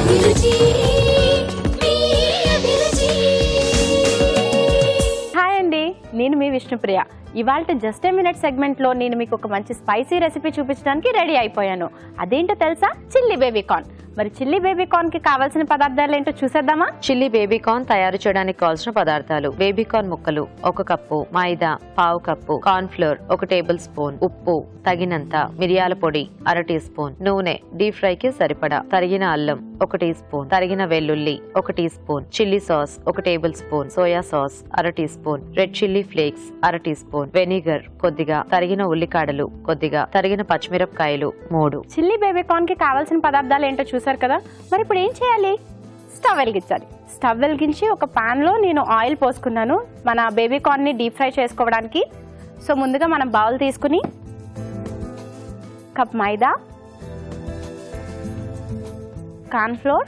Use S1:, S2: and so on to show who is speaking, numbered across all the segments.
S1: అభిరుచి మీ అభిరుచి.
S2: హాయ్ అండి, నేను మీ విష్ణుప్రియ. ఇవాళ జస్ట్ ఏ మినిట్ సెగ్మెంట్లో నేను మీకు ఒక మంచి స్పైసీ రెసిపీ చూపించడానికి రెడీ అయిపోయాను. అదేంటో తెలుసా? Chilli baby corn. మరి చిల్లీ బేబీ కార్న్ కి కావాల్సిన పదార్థాలు ఏంటో చూసేద్దామా?
S3: చిల్లీ బేబీ కార్న్ తయారు చేయడానికి కావాల్సిన పదార్థాలు: బేబీ కార్న్ ముక్కలు 1 కప్పు, మైదా పావు cup, corn flour 1 table spoon, ఉప్పు తగినంత, మిరియాల పొడి 1/2 టీ స్పూన్, నూనె డీప్ ఫ్రై కి సరిపడా, తరిగిన అల్లం 1 టీ స్పూన్, తరిగిన వెల్లుల్లి 1 teaspoon, chilli sauce 1 tablespoon, soya sauce 1/2 teaspoon, red chilli flakes 1/2 teaspoon, vinegar కొద్దిగా, తరిగిన ఉల్లికాడలు కొద్దిగా, తరిగిన పచ్చిమిరపకాయలు 3.
S2: చిల్లీ బేబీ కార్న్ కి కావాల్సిన పదార్థాలు ఏంటో చూసారు కదా. మరి ఇప్పుడు ఏం చేయాలి? స్టవ్ వెలిగించాలి. స్టవ్ వెలిగించి ఒక పాన్ లో నేను ఆయిల్ పోసుకున్నాను మన బేబీ కార్న్ ని డీప్ ఫ్రై చేసుకోవడానికి. సో ముందుగా మనం బౌల్ తీసుకుని cup maida, corn flour,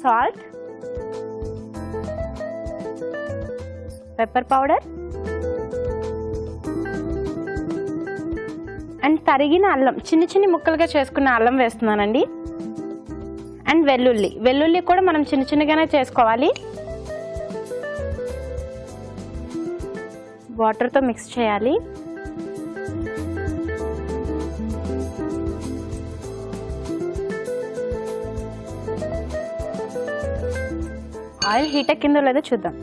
S2: salt, pepper powder and తరిగిన అల్లం, చిన్ని ముక్కలుగా చేసుకున్న అల్లం వేస్తున్నానండి. అండ్ వెల్లుల్లి కూడా మనం చిన్నగానే చేసుకోవాలి. వాటర్తో మిక్స్ చేయాలి. ఆయిల్ హీట్ ఎక్కిందో లేదో చూద్దాం.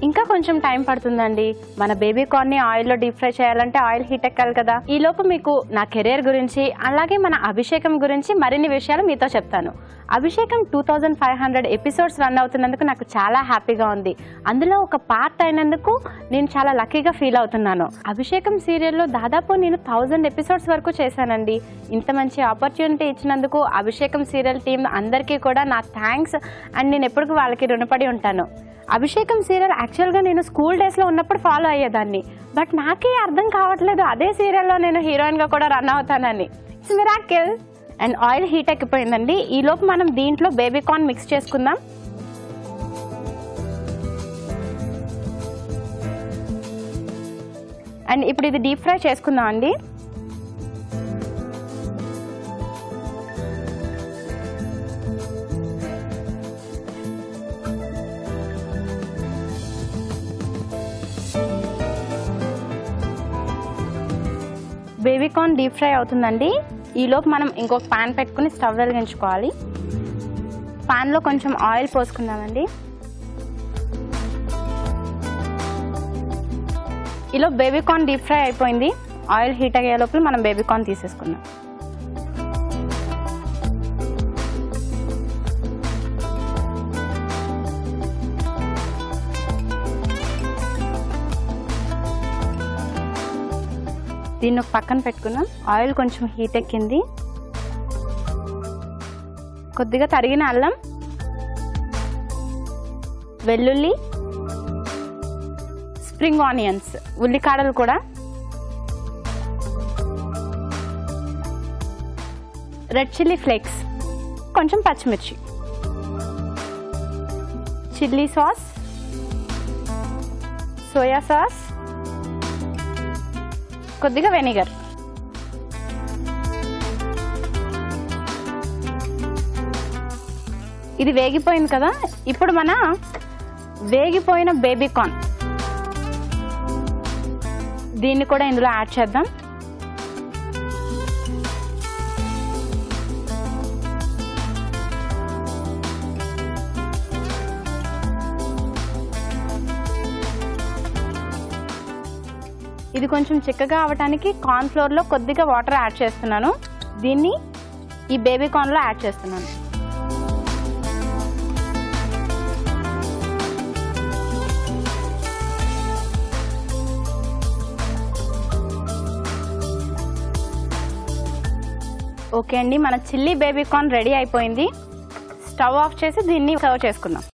S2: ఇంకా కొంచెం టైం పడుతుందండి. మన బేబీ కార్న్ ని ఆయిల్లో డీప్ ఫ్రై చేయాలంటే ఆయిల్ హీట్ ఎక్కాలి కదా. ఈ లోపు మీకు నా కెరీర్ గురించి అలాగే మన అభిషేకం గురించి మరిన్ని విషయాలు మీతో చెప్తాను. అభిషేకం 2500 ఎపిసోడ్స్ రన్ అవుతున్నందుకు నాకు చాలా హ్యాపీగా ఉంది. అందులో ఒక పార్ట్ అయినందుకు నేను చాలా లక్కీగా ఫీల్ అవుతున్నాను. అభిషేకం సీరియల్లో దాదాపు నేను 1000 ఎపిసోడ్స్ వరకు చేశానండి. ఇంత మంచి ఆపర్చునిటీ ఇచ్చినందుకు అభిషేకం సీరియల్ టీం అందరికీ కూడా నా థ్యాంక్స్. అండ్ నేను ఎప్పటికీ వాళ్ళకి రుణపడి ఉంటాను. అభిషేకం సీరియల్ యాక్చువల్గా నేను స్కూల్ డేస్లో ఉన్నప్పుడు ఫాలో అయ్యేదాన్ని. బట్ నాకే అర్థం కావట్లేదు అదే సీరియల్లో నేను హీరోయిన్గా కూడా రన్ అవుతానని. It's miracle. And oil heat ఎక్కిపోయిందండి. ఈలోపు మనం దీంట్లో బేబీ కార్న్ మిక్స్ చేసుకుందాం. అండ్ ఇప్పుడు ఇది డీప్ ఫ్రై చేసుకుందాం అండి. బేబీ కార్న్ డీప్ ఫ్రై అవుతుందండి. ఈలోపు మనం ఇంకొక పాన్ పెట్టుకుని స్టవ్ వెలిగించుకోవాలి. పాన్లో కొంచెం ఆయిల్ పోసుకుందామండి. ఈలోపు బేబీ కార్న్ డీప్ ఫ్రై అయిపోయింది. ఆయిల్ హీట్ అయ్యే లోపల మనం బేబీ కార్న్ తీసేసుకుందాం. దీన్ని ఒక పక్కన పెట్టుకున్నాం. ఆయిల్ కొంచెం హీట్ ఎక్కింది. కొద్దిగా తరిగిన అల్లం, వెల్లుల్లి, స్ప్రింగ్ ఆనియన్స్ ఉల్లికాడలు కూడా, రెడ్ చిల్లీ ఫ్లేక్స్, కొంచెం పచ్చిమిర్చి, చిల్లీ సాస్, సోయా సాస్, కొద్దిగా వెనిగర్. ఇది వేగిపోయింది కదా. ఇప్పుడు మన వేగిపోయిన బేబీ కార్న్ దీన్ని కూడా ఇందులో యాడ్ చేద్దాం. ఇది కొంచెం చిక్కగా అవడానికి కార్న్ ఫ్లోర్ లో కొద్దిగా వాటర్ యాడ్ చేస్తున్నాను. దీన్ని ఈ బేబీ కార్న్ లో యాడ్ చేస్తున్నాను. ఓకే అండి, మన చిల్లీ బేబీ కార్న్ రెడీ అయిపోయింది. స్టవ్ ఆఫ్ చేసి దీన్ని సర్వ్ చేసుకుందాం.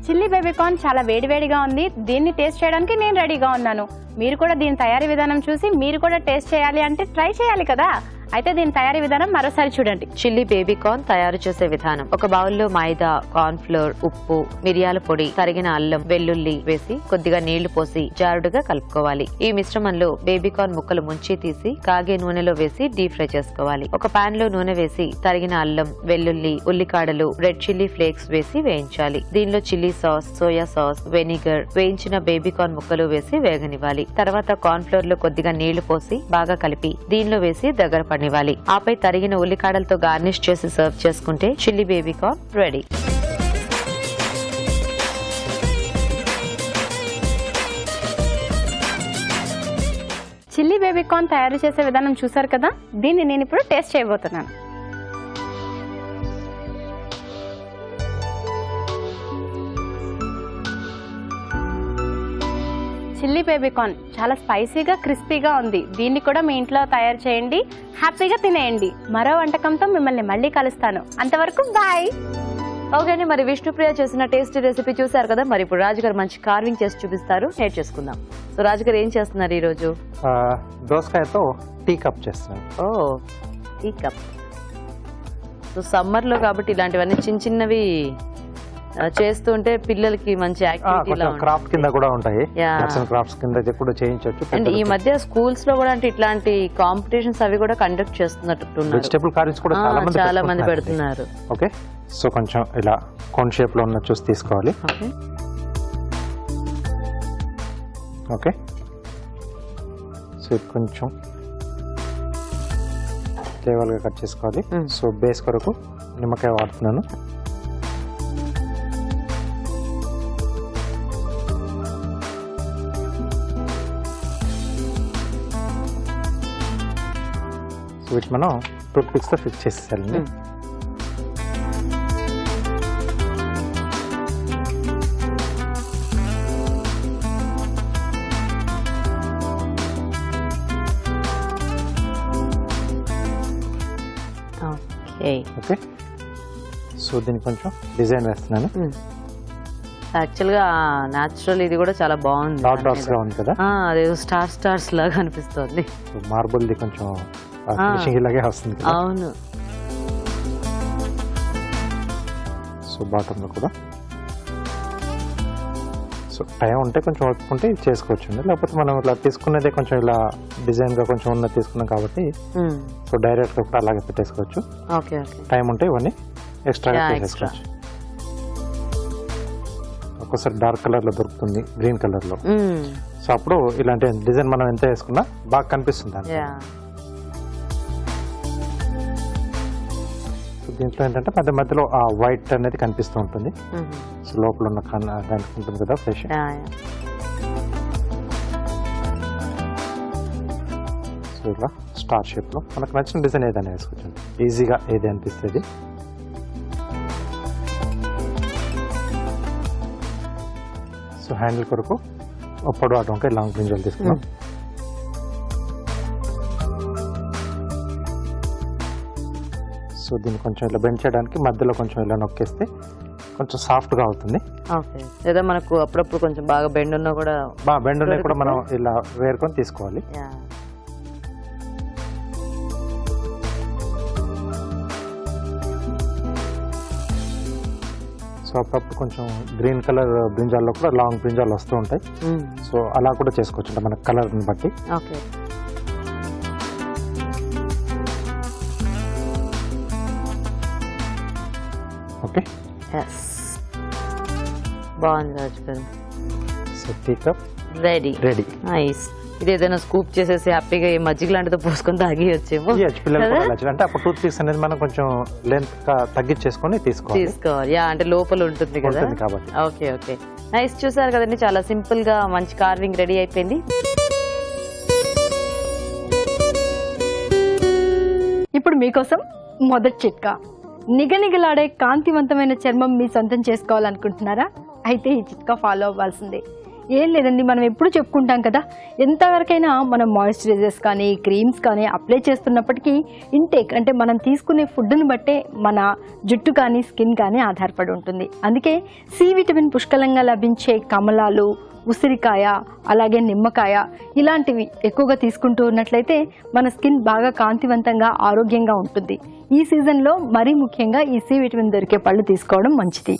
S2: చిల్లీ బేబీకార్న్ చాలా వేడివేడిగా ఉంది. దీన్ని టేస్ట్ చేయడానికి నేను రెడీగా ఉన్నాను. మీరు కూడా దీని తయారీ విధానం చూసి మీరు కూడా టేస్ట్ చేయాలి అంటే ట్రై చేయాలి కదా. అయితే దీని తయారీ విధానం మరోసారి చూడండి.
S3: చిల్లీ బేబీకార్న్ తయారు చేసే విధానం: ఒక బౌల్లో మైదా, కార్న్ ఫ్లోర్, ఉప్పు, మిరియాల పొడి, తరిగిన అల్లం, వెల్లుల్లి వేసి కొద్దిగా నీళ్లు పోసి జారుడుగా కలుపుకోవాలి. ఈ మిశ్రమంలో బేబీకార్న్ ముక్కలు ముంచి తీసి కాగే నూనెలో వేసి డీప్ ఫ్రై చేసుకోవాలి. ఒక పాన్ లో నూనె వేసి తరిగిన అల్లం, వెల్లుల్లి, ఉల్లికాడలు, రెడ్ చిల్లీ ఫ్లేక్స్ వేసి వేయించాలి. దీనిలో chilli sauce, soya sauce, vinegar, వేయించిన బేబీకార్న్ ముక్కలు వేసి వేగనివ్వాలి. తర్వాత కార్న్ ఫ్లోర్ లో కొద్దిగా నీళ్లు పోసి బాగా కలిపి దీనిలో వేసి దగ్గర పనివ్వాలి. ఆపై తరిగిన ఉల్లికాడలతో గార్నిష్ చేసి సర్వ్ చేసుకుంటే chilli baby corn ready.
S2: Chilli baby corn తయారు చేసే విధానం చూసారు కదా. దీన్ని నేను ఇప్పుడు టేస్ట్ చేయబోతున్నాను. చిల్లీ బేబీకార్న్ చాలా స్పైసీగా క్రిస్పీగా ఉంది. దీన్ని కూడా మీ ఇంట్లో తయారు చేయండి, హ్యాపీగా తినేయండి. మరో వంటకంతో మిమ్మల్ని మళ్ళీ కలుస్తాను. అంతవరకు బాయ్.
S3: ఓకే అండి, మరి విష్ణుప్రియ చేసిన టేస్టీ రెసిపీ చూసారు కదా. మరి ఇప్పుడు రాజుగారు మంచి కార్వింగ్ చేసి చూపిస్తారు, నేర్చేసుకుందాం. సో రాజుగారు ఏం చేస్తున్నారు ఈ రోజు?
S4: దోసకాయతో టీ కప్ చేస్తున్నాను.
S3: ఓ, టీ కప్. సో సమ్మర్ లో కాబట్టి ఇలాంటివన్నీ చిన్న చిన్నవి చేస్తుంటే పిల్లలకి మంచి యాక్టివిటీ
S4: క్రాఫ్ట్ కింద కూడా ఉంటాయి.
S3: Yeah.
S4: క్రాఫ్ట్స్ కింద కూడా చేయించవచ్చు.
S3: అండ్ ఈ మధ్య స్కూల్స్ లో కూడా అంటే ఇట్లాంటి కాంపిటీషన్స్ అవి కూడా కండక్ట్ చేస్తున్నట్టున్నారు.
S4: వెజిటబుల్ కార్వింగ్స్ కూడా
S3: చాలా మంది పెడుతున్నారు.
S4: ఓకే, సో కొంచెం ఇలా కోన్ షేప్ లో ఉన్న చూసి తీసుకోవాలి. ఓకే, సో ఇది కొంచెం లేవల్ గా కట్ చేసుకోవాలి. సో బేస్ కొరకు నిమ్మకాయ వాడుతున్నాను. వీటి మనం టూత్ పిక్స్ తో ఫిక్స్ చేసేయాలండి. ఓకే, సో దీనికి కొంచెం డిజైన్ వేస్తున్నాను.
S3: యాక్చువల్ గా నాచురల్ ఇది కూడా చాలా బాగుంది.
S4: డాట్ డాట్స్ గా ఉంది కదా,
S3: అదేదో స్టార్స్ లాగా అనిపిస్తుంది.
S4: మార్బుల్ ది కొంచెం ఫినిషింగ్ ఇలాగే వస్తుంది కదా.
S3: అవును.
S4: సో బాటమ్ లో కూడా సో టైం ఉంటే కొంచెం ఒప్పుకుంటే చేసుకోవచ్చు, లేకపోతే మనం ఇలా తీసుకునేదే కొంచెం ఇలా డిజైన్ గా కొంచెం ఉన్నది తీసుకున్నాం కాబట్టి సో డైరెక్ట్ గా కూడా అలాగే పెట్టేసుకోవచ్చు. టైం ఉంటే ఇవన్నీ ఎక్స్ట్రా చేసుకోవచ్చు. ఒక్కోసారి డార్క్ కలర్ లో దొరుకుతుంది, గ్రీన్ కలర్ లో. సో అప్పుడు ఇలాంటి డిజైన్ మనం ఎంత వేసుకున్నా బాగా కనిపిస్తుంది. దీంట్లో ఏంటంటే మధ్య మధ్యలో ఆ వైట్ అనేది కనిపిస్తూ ఉంటుంది. సో లోపల ఉన్న దానికి ఉంటుంది కదా ఫ్రెష్. సో ఇలా స్టార్ షేప్ లో మనకు నచ్చిన డిజైన్ ఏదైనా వేసుకోవచ్చు, ఈజీగా ఏది అనిపిస్తుంది. సో హ్యాండిల్ కొరకు పొడవు వంకాయ లాంగ్ బ్రింజాలు తీసుకున్నాం. సో దీన్ని కొంచెం ఇలా బెండ్ చేయడానికి మధ్యలో కొంచెం ఇలా నొక్కేస్తే కొంచెం సాఫ్ట్ గా అవుతుంది.
S3: లేదా మనకు అప్పుడప్పుడు కొంచెం బాగా బెండ్ ఉన్నా కూడా
S4: బెండ్ ఉన్నా కూడా మనం ఇలా వేరుకొని తీసుకోవాలి. సో అప్పుడప్పుడు కొంచెం గ్రీన్ కలర్ బ్రింజాల్లో కూడా లాంగ్ బ్రింజాలు వస్తూ ఉంటాయి. సో అలా కూడా చేసుకోవచ్చు అంటే మన కలర్ ని బట్టి. ఓకే,
S3: బాగుంది రాజు గారు.
S4: So tea cup
S3: ready. Nice. ఇది ఏదైనా స్కూప్ చేసేసి హ్యాపీగా ఈ మజ్జిగ లాంటితో పోసుకొని తాగేయచ్చేమో
S4: పిల్లలు. అంటే అప్పుడు టూత్ పిక్స్ అనేది మనం కొంచెం లెంత్ తగ్గించేసుకొని
S3: తీసుకోవాలి. అంటే లోపల ఉంటుంది కదా
S4: కాబట్టి.
S3: Okay, nice. చూసారు కదండి, చాలా సింపుల్ గా మంచి కార్వింగ్ రెడీ అయిపోయింది.
S5: ఇప్పుడు మీకోసం మొదటి చిట్కా. నిగనిగలాడే కాంతివంతమైన చర్మం మీ సొంతం చేసుకోవాలనుకుంటున్నారా? అయితే ఈ చిట్కా ఫాలో అవ్వాల్సిందే. ఏం లేదండి, మనం ఎప్పుడు చెప్పుకుంటాం కదా, ఎంతవరకైనా మనం మాయిశ్చరైజర్స్ కానీ క్రీమ్స్ కానీ అప్లై చేస్తున్నప్పటికీ ఇంటేక్ అంటే మనం తీసుకునే ఫుడ్ని బట్టే మన జుట్టు కానీ స్కిన్ కానీ ఆధారపడి ఉంటుంది. అందుకే సి విటమిన్ పుష్కలంగా లభించే కమలాలు, ఉసిరికాయ, అలాగే నిమ్మకాయ ఇలాంటివి ఎక్కువగా తీసుకుంటూ ఉన్నట్లయితే మన స్కిన్ బాగా కాంతివంతంగా ఆరోగ్యంగా ఉంటుంది. ఈ సీజన్లో మరీ ముఖ్యంగా ఈ సి విటమిన్ దొరికే పళ్ళు తీసుకోవడం మంచిది.